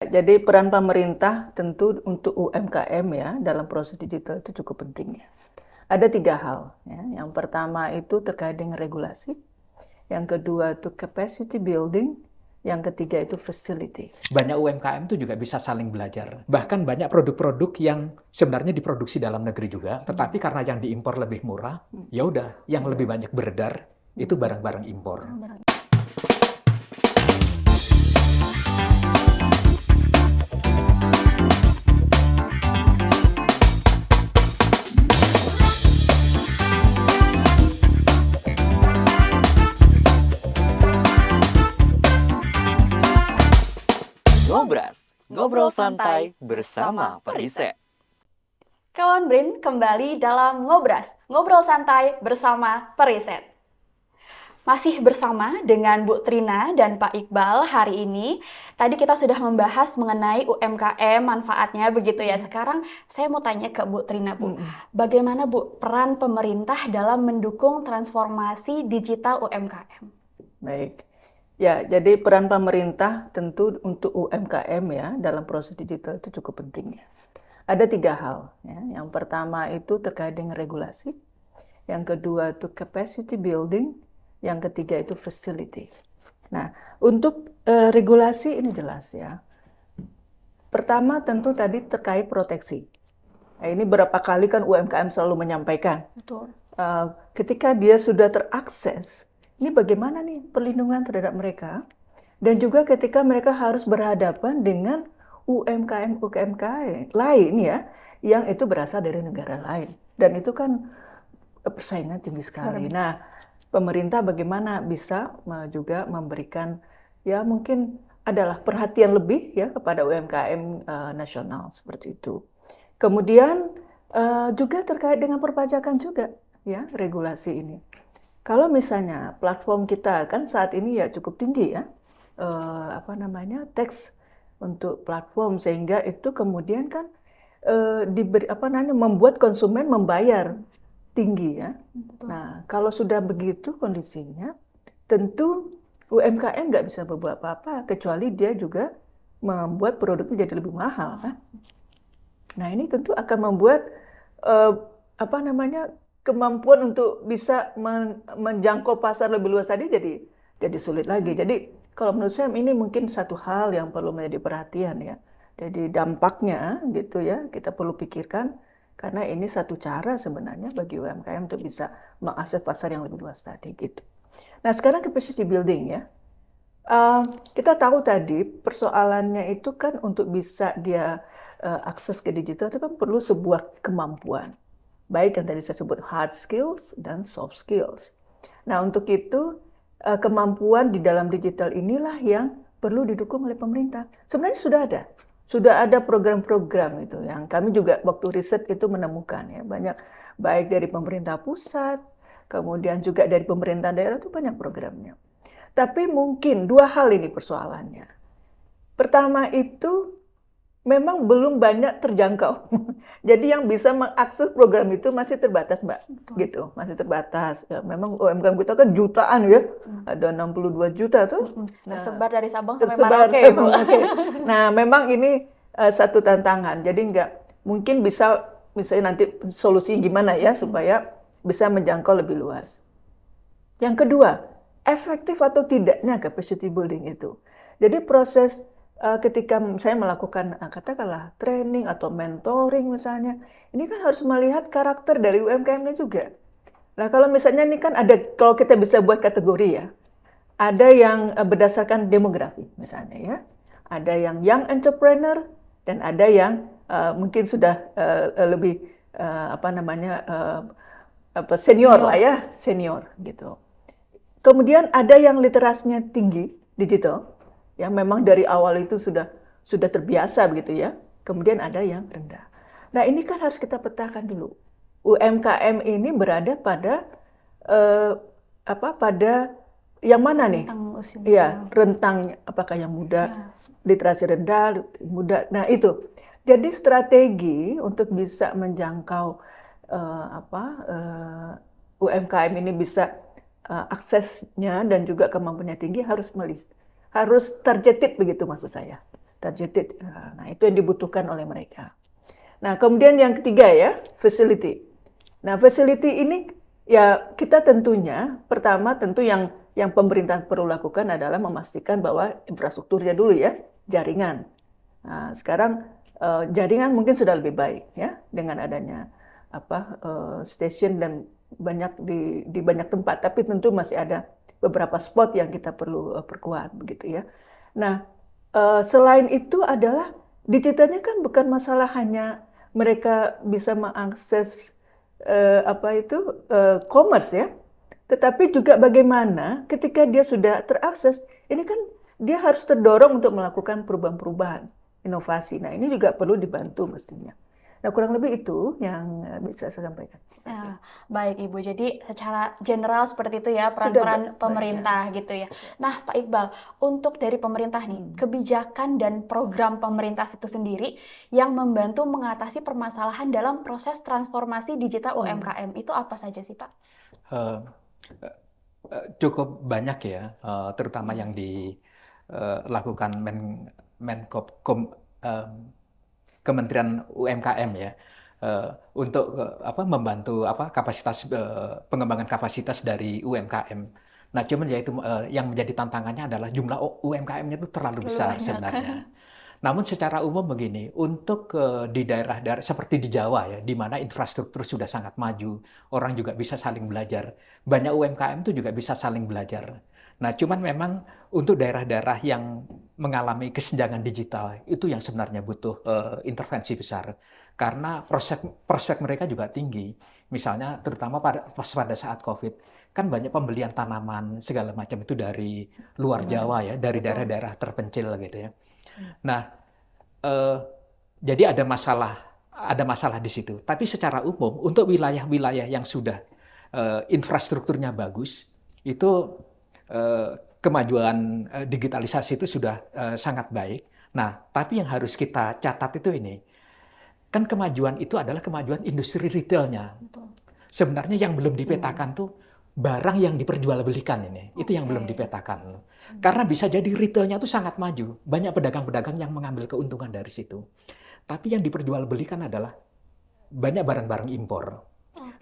jadi peran pemerintah tentu untuk UMKM ya dalam proses digital itu cukup penting ya. Ada 3 hal ya. Yang pertama itu terkait dengan regulasi, yang kedua itu capacity building, yang ketiga itu facility. Banyak UMKM itu juga bisa saling belajar. Bahkan banyak produk-produk yang sebenarnya diproduksi dalam negeri juga, tetapi karena yang diimpor lebih murah, ya udah yang lebih banyak beredar itu barang-barang impor. Ngobras, ngobrol santai bersama Periset. Kawan Brin, kembali dalam Ngobras, ngobrol santai bersama Periset. Masih bersama dengan Bu Trina dan Pak Iqbal hari ini. Tadi kita sudah membahas mengenai UMKM, manfaatnya begitu ya. Sekarang saya mau tanya ke Bu Trina, Bu. Bagaimana Bu peran pemerintah dalam mendukung transformasi digital UMKM? Baik. Ya, jadi peran pemerintah tentu untuk UMKM ya dalam proses digital itu cukup penting ya. Ada 3 hal ya. Yang pertama itu terkait dengan regulasi, yang kedua itu capacity building, yang ketiga itu facility. Nah, untuk regulasi ini jelas ya. Pertama tentu tadi terkait proteksi. Nah, ini berapa kali kan UMKM selalu menyampaikan. Betul. Ketika dia sudah terakses, ini bagaimana nih perlindungan terhadap mereka? Dan juga ketika mereka harus berhadapan dengan UMKM lain ya, yang itu berasal dari negara lain. Dan itu kan persaingan tinggi sekali. Nah, pemerintah bagaimana bisa juga memberikan ya mungkin adalah perhatian lebih ya kepada UMKM nasional seperti itu. Kemudian juga terkait dengan perpajakan juga ya regulasi ini. Kalau misalnya platform kita kan saat ini ya cukup tinggi ya, tax untuk platform sehingga itu kemudian kan membuat konsumen membayar tinggi ya. Betul. Nah kalau sudah begitu kondisinya, tentu UMKM nggak bisa berbuat apa-apa kecuali dia juga membuat produknya jadi lebih mahal kan. Nah ini tentu akan membuat kemampuan untuk bisa menjangkau pasar lebih luas tadi jadi sulit lagi. Jadi kalau menurut saya ini mungkin satu hal yang perlu menjadi perhatian ya. Jadi dampaknya gitu ya kita perlu pikirkan karena ini satu cara sebenarnya bagi UMKM untuk bisa mengakses pasar yang lebih luas tadi gitu. Nah sekarang capacity building ya. Kita tahu tadi persoalannya itu kan untuk bisa dia akses ke digital itu kan perlu sebuah kemampuan. Baik yang tadi saya sebut hard skills dan soft skills. Nah untuk itu kemampuan di dalam digital inilah yang perlu didukung oleh pemerintah. Sebenarnya sudah ada program-program itu yang kami juga waktu riset itu menemukan ya banyak baik dari pemerintah pusat, kemudian juga dari pemerintah daerah itu banyak programnya. Tapi mungkin 2 hal ini persoalannya. Pertama itu memang belum banyak terjangkau. Jadi yang bisa mengakses program itu masih terbatas, Mbak. Betul. Gitu, masih terbatas. Ya, memang UMKM kita kan jutaan ya. Ada 62 juta tuh. Tersebar dari Sabang sampai Tersebar. Merauke, Bu. Nah, memang ini satu tantangan. Jadi mungkin bisa misalnya nanti solusi gimana ya supaya bisa menjangkau lebih luas. Yang kedua, efektif atau tidaknya capacity building itu. Jadi proses ketika saya melakukan katakanlah training atau mentoring misalnya, ini kan harus melihat karakter dari UMKM-nya juga. Nah kalau misalnya ini kan ada, kalau kita bisa buat kategori ya, ada yang berdasarkan demografi misalnya ya, ada yang young entrepreneur dan ada yang mungkin sudah lebih senior lah ya, senior gitu. Kemudian ada yang literasinya tinggi digital. Ya memang dari awal itu sudah terbiasa begitu ya. Kemudian ada yang rendah. Nah ini kan harus kita petakan dulu. UMKM ini berada pada pada yang mana nih? Iya, rentang apakah yang muda, literasi rendah, muda. Nah itu. Jadi strategi untuk bisa menjangkau UMKM ini bisa aksesnya dan juga kemampuannya tinggi harus targeted begitu maksud saya. targeted. Nah, itu yang dibutuhkan oleh mereka. Nah, kemudian yang ketiga ya, facility. Nah, facility ini ya kita tentunya pertama tentu yang pemerintah perlu lakukan adalah memastikan bahwa infrastrukturnya dulu ya, jaringan. Nah, sekarang jaringan mungkin sudah lebih baik ya dengan adanya stasiun dan banyak di banyak tempat, tapi tentu masih ada beberapa spot yang kita perlu perkuat begitu ya. Nah, selain itu adalah digitalnya kan bukan masalah hanya mereka bisa mengakses commerce ya, tetapi juga bagaimana ketika dia sudah terakses, ini kan dia harus terdorong untuk melakukan perubahan-perubahan, inovasi. Nah, ini juga perlu dibantu mestinya. Nah, kurang lebih itu yang bisa saya sampaikan. Ya, baik Ibu, jadi secara general seperti itu ya peran-peran pemerintah gitu ya. Nah Pak Iqbal, untuk dari pemerintah nih, kebijakan dan program pemerintah itu sendiri yang membantu mengatasi permasalahan dalam proses transformasi digital UMKM, itu apa saja sih Pak? Cukup banyak ya, terutama yang dilakukan Kementerian UMKM ya. Untuk membantu kapasitas pengembangan kapasitas dari UMKM. Nah, cuman yaitu yang menjadi tantangannya adalah jumlah UMKM-nya itu terlalu besar sebenarnya. Namun secara umum begini, untuk di daerah-daerah seperti di Jawa ya, di mana infrastruktur sudah sangat maju, orang juga bisa saling belajar. Banyak UMKM itu juga bisa saling belajar. Nah, cuman memang untuk daerah-daerah yang mengalami kesenjangan digital itu yang sebenarnya butuh intervensi besar. Karena prospek mereka juga tinggi. Misalnya terutama pada saat COVID, kan banyak pembelian tanaman segala macam itu dari luar Jawa ya, dari daerah-daerah terpencil gitu ya. Nah, jadi ada masalah di situ. Tapi secara umum untuk wilayah-wilayah yang sudah infrastrukturnya bagus, itu kemajuan digitalisasi itu sudah sangat baik. Nah, tapi yang harus kita catat itu ini, kan kemajuan itu adalah kemajuan industri retailnya. Sebenarnya yang belum dipetakan tuh barang yang diperjualbelikan ini, itu yang belum dipetakan. Karena bisa jadi retailnya tuh sangat maju, banyak pedagang-pedagang yang mengambil keuntungan dari situ. Tapi yang diperjualbelikan adalah banyak barang-barang impor.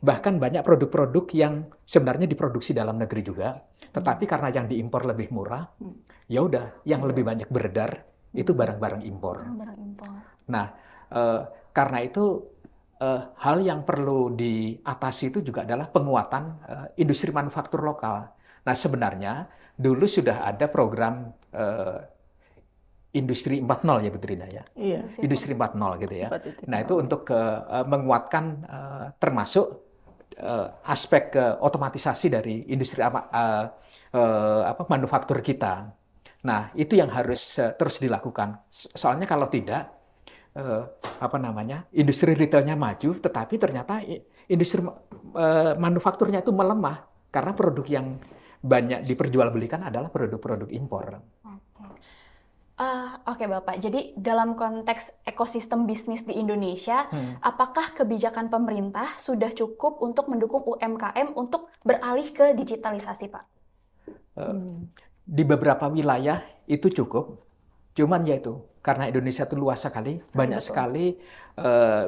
Bahkan banyak produk-produk yang sebenarnya diproduksi dalam negeri juga, tetapi karena yang diimpor lebih murah, ya udah yang lebih banyak beredar itu barang-barang impor. Nah, karena itu hal yang perlu diatasi itu juga adalah penguatan industri manufaktur lokal. Nah, sebenarnya dulu sudah ada program Industri 4.0 ya Bu Trina ya. Iya. Industri 4.0 gitu ya. Nah, itu untuk menguatkan termasuk aspek otomatisasi dari industri manufaktur kita. Nah, itu yang harus terus dilakukan. Soalnya kalau tidak industri retailnya maju, tetapi ternyata industri manufakturnya itu melemah karena produk yang banyak diperjualbelikan adalah produk-produk impor. Oke Bapak, jadi dalam konteks ekosistem bisnis di Indonesia, apakah kebijakan pemerintah sudah cukup untuk mendukung UMKM untuk beralih ke digitalisasi Pak? Di beberapa wilayah itu cukup, cuman yaitu karena Indonesia itu luas sekali, banyak sekali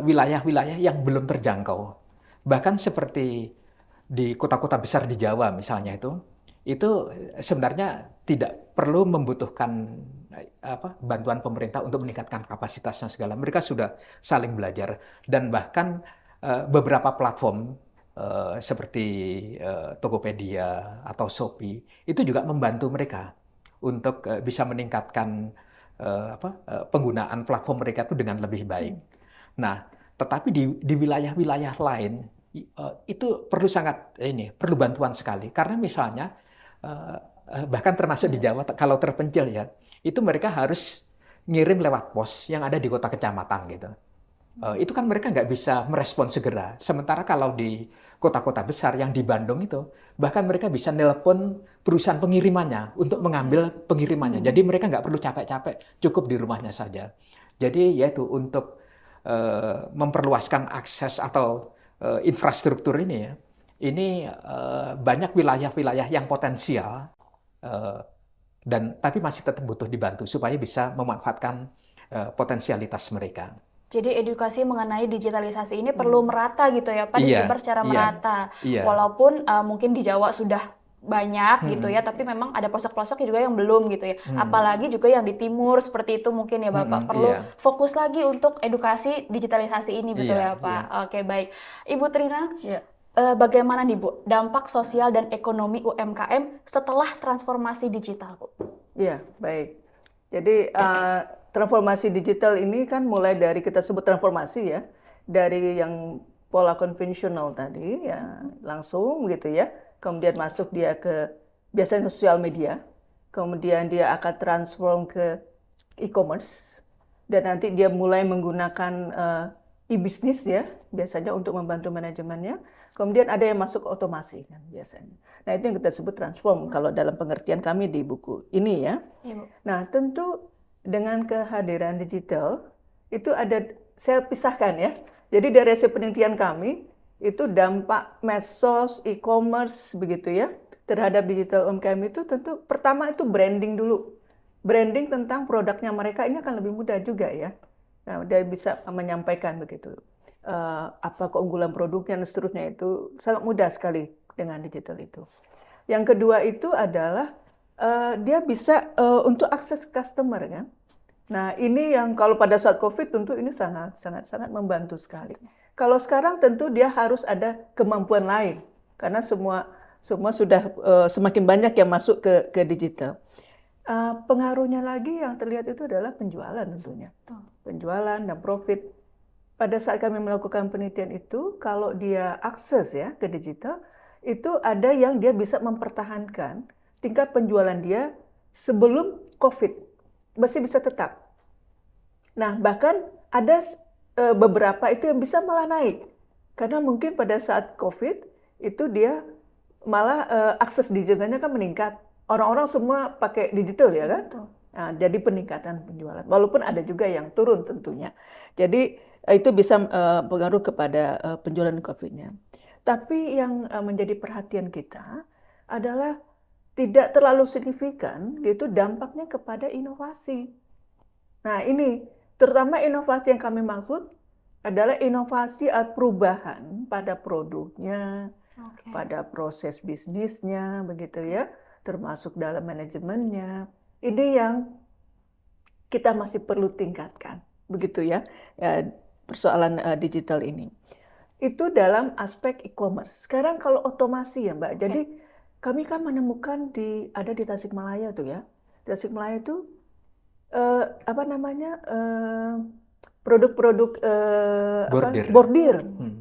wilayah-wilayah yang belum terjangkau. Bahkan seperti di kota-kota besar di Jawa misalnya itu sebenarnya tidak perlu membutuhkan bantuan pemerintah untuk meningkatkan kapasitasnya segala. Mereka sudah saling belajar dan bahkan beberapa platform seperti Tokopedia atau Shopee itu juga membantu mereka untuk bisa meningkatkan penggunaan platform mereka itu dengan lebih baik. Nah, tetapi di wilayah-wilayah lain itu perlu perlu bantuan sekali karena misalnya bahkan termasuk di Jawa kalau terpencil ya, itu mereka harus ngirim lewat pos yang ada di kota kecamatan gitu. Itu kan mereka nggak bisa merespon segera. Sementara kalau di kota-kota besar yang di Bandung itu, bahkan mereka bisa nelpon perusahaan pengirimannya untuk mengambil pengirimannya. Jadi mereka nggak perlu capek-capek, cukup di rumahnya saja. Jadi yaitu untuk memperluaskan akses atau infrastruktur ini ya, ini banyak wilayah-wilayah yang potensial dan tapi masih tetap butuh dibantu supaya bisa memanfaatkan potensialitas mereka. Jadi edukasi mengenai digitalisasi ini perlu merata gitu ya Pak, Iya, disebar secara iya, merata. iya. Walaupun mungkin di Jawa sudah banyak gitu ya, tapi memang ada pelosok-pelosok juga yang belum gitu ya. Apalagi juga yang di timur seperti itu mungkin ya Bapak. Perlu Iya, fokus lagi untuk edukasi digitalisasi ini betul iya, ya Pak. iya. Oke baik. Ibu Trina, Ya. bagaimana nih Bu dampak sosial dan ekonomi UMKM setelah transformasi digital Bu? Ya, baik. Jadi transformasi digital ini kan mulai dari kita sebut transformasi ya, dari yang pola konvensional tadi ya langsung gitu ya, kemudian masuk dia ke biasanya sosial media, kemudian dia akan transform ke e-commerce, dan nanti dia mulai menggunakan e-bisnis ya, biasanya untuk membantu manajemennya. Kemudian ada yang masuk otomasi kan biasanya. Nah itu yang kita sebut transform kalau dalam pengertian kami di buku ini ya. Iya, Bu. Nah, tentu dengan kehadiran digital itu ada, saya pisahkan ya. Jadi dari hasil penelitian kami itu dampak medsos, e-commerce begitu ya terhadap digital UMKM itu tentu pertama itu branding dulu. Branding tentang produknya mereka ini akan lebih mudah juga ya. Nah, dia bisa menyampaikan begitu. Apa keunggulan produknya dan seterusnya itu sangat mudah sekali dengan digital itu. Yang kedua itu adalah dia bisa untuk akses customer kan. Nah ini yang kalau pada saat COVID tentu ini sangat membantu sekali. Kalau sekarang tentu dia harus ada kemampuan lain karena semua sudah semakin banyak yang masuk ke digital. Pengaruhnya lagi yang terlihat itu adalah penjualan tentunya. Penjualan dan profit. Pada saat kami melakukan penelitian itu, kalau dia akses ya ke digital, itu ada yang dia bisa mempertahankan tingkat penjualan dia sebelum COVID, masih bisa tetap. Nah, bahkan ada beberapa itu yang bisa malah naik. Karena mungkin pada saat COVID, itu dia malah akses digitalnya kan meningkat. Orang-orang semua pakai digital ya kan? Nah, jadi peningkatan penjualan. Walaupun ada juga yang turun tentunya. Jadi itu bisa pengaruh kepada penjualan COVID-nya. Tapi yang menjadi perhatian kita adalah tidak terlalu signifikan gitu dampaknya kepada inovasi. Nah ini terutama inovasi yang kami maksud adalah inovasi perubahan pada produknya, pada proses bisnisnya begitu ya, termasuk dalam manajemennya. Ini yang kita masih perlu tingkatkan begitu ya, persoalan digital ini. Itu dalam aspek e-commerce. Sekarang kalau otomasi ya Mbak, jadi kami kan menemukan ada di Tasikmalaya tuh ya. Tasikmalaya itu produk-produk bordir.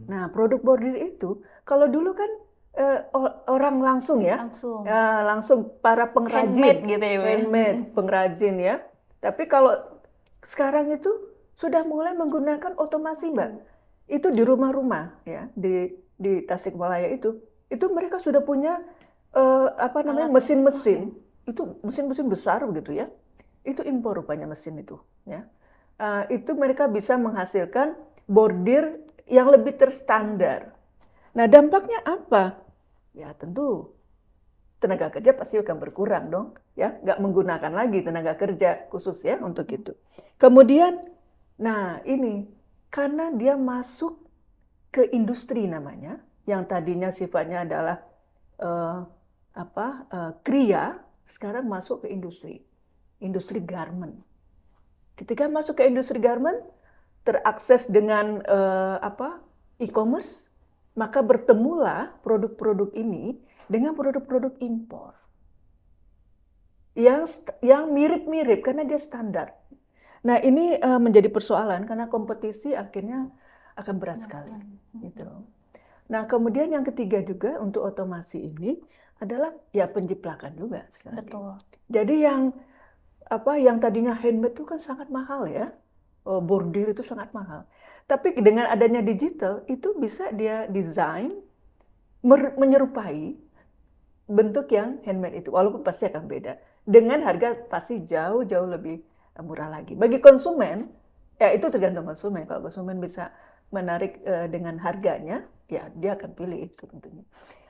Nah, produk bordir itu kalau dulu kan orang langsung ya, langsung para pengrajin, handmade gitu ya, handmade pengrajin ya. Tapi kalau sekarang itu sudah mulai menggunakan otomasi Mbak. Itu di rumah-rumah ya di Tasikmalaya itu mereka sudah punya mesin-mesin, itu mesin-mesin besar begitu ya, itu impor rupanya mesin itu ya. Itu mereka bisa menghasilkan bordir yang lebih terstandar. Nah dampaknya apa? Ya tentu tenaga kerja pasti akan berkurang dong ya, nggak menggunakan lagi tenaga kerja khusus ya untuk itu. Kemudian nah ini karena dia masuk ke industri namanya, yang tadinya sifatnya adalah kriya, sekarang masuk ke industri garment. Ketika masuk ke industri garment, terakses dengan e-commerce, maka bertemulah produk-produk ini dengan produk-produk impor yang mirip-mirip karena dia standar. Nah ini menjadi persoalan karena kompetisi akhirnya akan berat sekali. Gitu. Nah kemudian yang ketiga juga untuk otomasi ini adalah ya penjiplakan juga. Betul. Jadi yang tadinya handmade itu kan sangat mahal ya, bordir itu sangat mahal. Tapi dengan adanya digital itu bisa dia desain menyerupai bentuk yang handmade itu, walaupun pasti akan beda. Dengan harga pasti jauh-jauh lebih murah lagi. Bagi konsumen, ya itu tergantung konsumen. Kalau konsumen bisa menarik dengan harganya, ya dia akan pilih itu tentunya.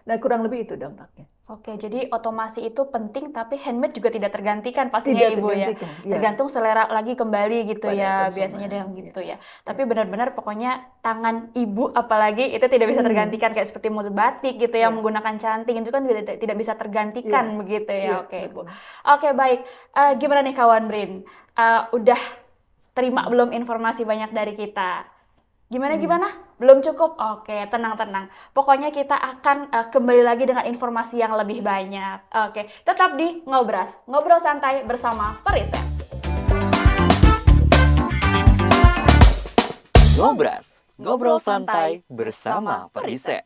Nah, kurang lebih itu dampaknya. Oke, jadi otomasi itu penting, tapi handmade juga tidak tergantikan pastinya Tidak Ibu ya. tergantikan. Iya. Tergantung selera lagi kembali gitu Pada ya, konsumen, biasanya dengan iya. gitu ya. Tapi benar-benar pokoknya tangan Ibu apalagi itu tidak bisa tergantikan, kayak seperti motif batik gitu ya, Iya. menggunakan canting itu kan tidak bisa tergantikan Iya. begitu ya. Iya, Oke Ibu. betul. Oke baik, gimana nih kawan Brin? Udah terima belum informasi banyak dari kita? Gimana? Belum cukup? Oke, tenang-tenang. Pokoknya kita akan kembali lagi dengan informasi yang lebih banyak. Oke, tetap di Ngobras, ngobrol santai bersama Periset. Ngobras, ngobrol santai bersama Periset.